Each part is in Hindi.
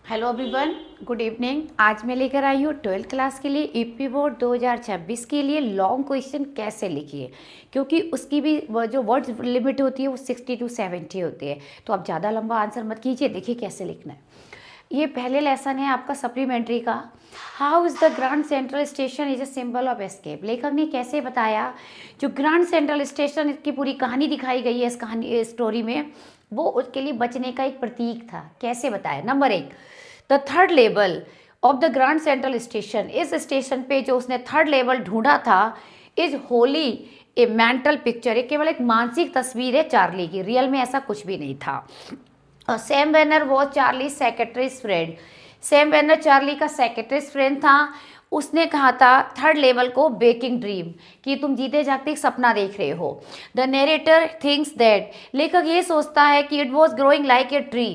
Hello everyone, good evening. आज मैं लेकर आई हूँ 12th क्लास के लिए यूपी बोर्ड 2026 के लिए लॉन्ग क्वेश्चन कैसे लिखिए, क्योंकि उसकी भी जो वर्ड्स लिमिट होती है वो 60 to 70 होती है। तो आप ज़्यादा लंबा आंसर मत कीजिए, देखिए कैसे लिखना है। ये पहले लेसन है आपका सप्लीमेंट्री का। How is the grand central station is a symbol of escape. लेखक ने कैसे बताया जो ग्रांड सेंट्रल स्टेशन की पूरी कहानी दिखाई गई है इस स्टोरी में, वो उसके लिए बचने का एक प्रतीक था। कैसे बताया? Number 1, the third level of the grand central station. इस स्टेशन पे जो उसने थर्ड लेवल ढूंढा था is Holi A mental picture. ये केवल एक मानसिक तस्वीर है चार्ली की, रियल में ऐसा कुछ भी नहीं था। Sam Vanern was Charlie secretaries friend. Sam Vanern Charlie का सेक्रेटरीज फ्रेंड था। उसने कहा था थर्ड लेवल को बेकिंग ड्रीम, कि तुम जीते जागते एक सपना देख रहे हो। द नरेटर थिंक्स दैट, लेखक ये सोचता है कि it was growing like a tree.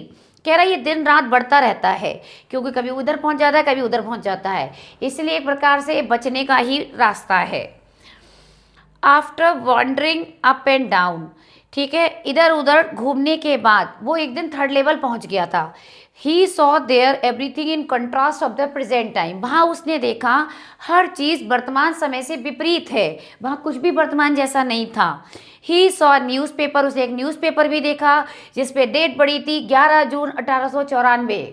कह रहा है ये दिन रात बढ़ता रहता है, क्योंकि कभी उधर पहुंच जाता है कभी उधर पहुंच जाता है, इसलिए एक प्रकार से बचने का ही रास्ता है। After wandering up and down, ठीक है, इधर उधर घूमने के बाद वो एक दिन थर्ड लेवल पहुंच गया था। He saw there everything in contrast of the present time. वहाँ उसने देखा हर चीज़ वर्तमान समय से विपरीत है, वहाँ कुछ भी वर्तमान जैसा नहीं था। ही सॉ न्यूज़पेपर, उसे एक न्यूज़पेपर भी देखा जिसपे डेट पड़ी थी 11 जून 1894।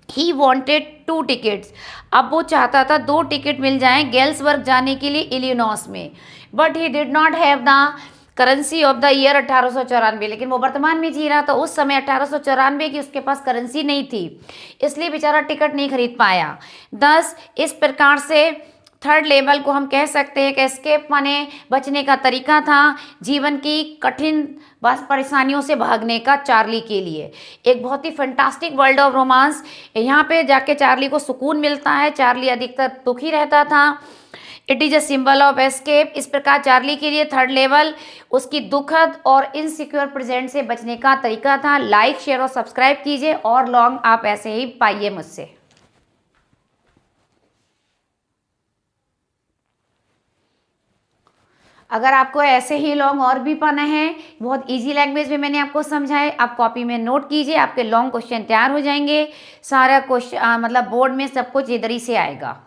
ही वॉन्टेड 2 टिकट्स, अब वो चाहता था 2 टिकट मिल जाएं गेल्सबर्ग जाने के लिए इलिनॉस में। But he did not have the currency of the year 1894, लेकिन वो वर्तमान में जी रहा था, उस समय 1894 की उसके पास करेंसी नहीं थी, इसलिए बेचारा टिकट नहीं खरीद पाया। दस इस प्रकार से थर्ड लेवल को हम कह सकते हैं कि एस्केप माने बचने का तरीका था जीवन की कठिन बस परेशानियों से भागने का चार्ली के लिए। एक बहुत ही फैंटास्टिक वर्ल्ड ऑफ रोमांस, यहाँ पे जाके चार्ली को सुकून मिलता है। चार्ली अधिकतर दुखी रहता था। It is a symbol of escape. इस प्रकार चार्ली के लिए थर्ड लेवल उसकी दुखद और इनसिक्योर प्रेजेंट से बचने का तरीका था। लाइक, शेयर और सब्सक्राइब कीजिए और लॉन्ग आप ऐसे ही पाइए मुझसे। अगर आपको ऐसे ही लॉन्ग और भी पाना है, बहुत इजी लैंग्वेज में मैंने आपको समझाए, आप कॉपी में नोट कीजिए, आपके लॉन्ग क्वेश्चन तैयार हो जाएंगे। सारा क्वेश्चन मतलब बोर्ड में सब कुछ इधर ही से आएगा।